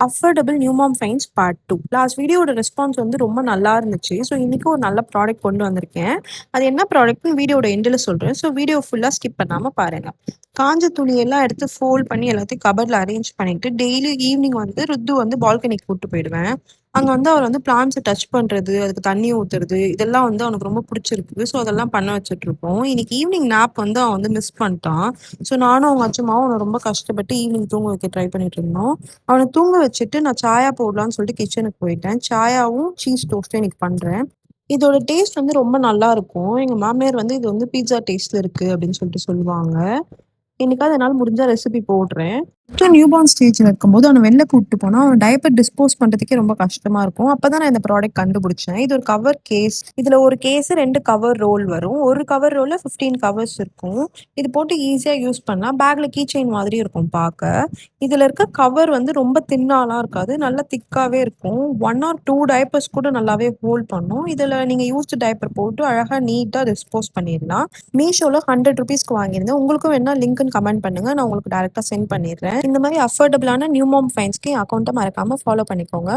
Affordable new mom finds part 2. Last வீடியோட response வந்து ரொம்ப நல்லா இருந்துச்சு. ஸோ இன்னைக்கு ஒரு நல்ல ப்ராடக்ட் கொண்டு வந்திருக்கேன். அது என்ன ப்ராடக்ட்னு வீடியோட எண்டில் சொல்கிறேன். ஸோ வீடியோ ஃபுல்லாக ஸ்கிப் பண்ணாமல் பாருங்கள். காஞ்ச துணியெல்லாம் எடுத்து ஃபோல்ட் பண்ணி எல்லாத்தையும் கபர்டில் அரேஞ்ச் பண்ணிட்டு டெய்லி ஈவினிங் வந்து ருத்து வந்து பால்கனிக்கு கூப்பிட்டு போயிடுவேன். அங்கே வந்து அவர் வந்து பிளான்ஸை டச் பண்ணுறது, அதுக்கு தண்ணி ஊற்றுறது, இதெல்லாம் வந்து அவனுக்கு ரொம்ப பிடிச்சிருக்கு. ஸோ அதெல்லாம் பண்ண வச்சுட்ருப்போம். இன்னைக்கு ஈவினிங் நாப் வந்து அவன் வந்து மிஸ் பண்ணிட்டான். ஸோ நானும் அவங்க அச்சமாவும் அவனை ரொம்ப கஷ்டப்பட்டு ஈவினிங் தூங்க வைக்க ட்ரை பண்ணிட்டு இருந்தோம். அவனை தூங்க வச்சுட்டு நான் சாயா போடலான்னு சொல்லிட்டு கிச்சனுக்கு போயிட்டேன். சாயாவும் சீஸ் டோஸ்ட்டும் இன்னைக்கு பண்றேன். இதோட டேஸ்ட் வந்து ரொம்ப நல்லா இருக்கும். எங்க மாமியார் வந்து இது வந்து பீட்சா டேஸ்ட்ல இருக்கு அப்படின்னு சொல்லிட்டு சொல்லுவாங்க. என்னைக்காவது என்னால் முடிஞ்சா ரெசிபி போடுறேன். நியூ பார்ன் ஸ்டேஜ்ல இருக்கும்போது அவனை வெளில கூப்பிட்டு போனா அவன் டைப்பர் டிஸ்போஸ் பண்றதுக்கே ரொம்ப கஷ்டமா இருக்கும். அப்பதான் நான் இந்த ப்ராடக்ட் கண்டுபிடிச்சேன். இது ஒரு கவர் கேஸ். இதுல ஒரு கேஸ் 2 கவர் ரோல் வரும். ஒரு கவர் ரோல்ல 15 கவர்ஸ் இருக்கும். இது போட்டு ஈஸியா யூஸ் பண்ணலாம். பேக்ல கீ செயின் மாதிரி இருக்கும் பார்க்க. இதுல இருக்க கவர் வந்து ரொம்ப தின்னாலாம் இருக்காது. நல்லா திக்காவே இருக்கும். 1 ஆர் 2 டைப்பர்ஸ் கூட நல்லாவே ஹோல்ட் பண்ணும். இதுல நீங்க யூஸ்டு டைப்பர் போட்டு அழகா நீட்டா டிஸ்போஸ் பண்ணிடலாம். மீஷோல 100 ருபீஸ்க்கு வாங்கியிருந்தேன். உங்களுக்கும் வேணா லிங்க்னு கமெண்ட் பண்ணுங்க. நான் உங்களுக்கு டைரக்டா சென்ட் பண்ணிடுறேன். இந்த மாதிரி அஃபோர்டபுளான நியூ மாம் ஃபைன்ஸ்க்கு என் அக்கௌண்ட்டை மறக்காம ஃபாலோ பண்ணிக்கோங்க.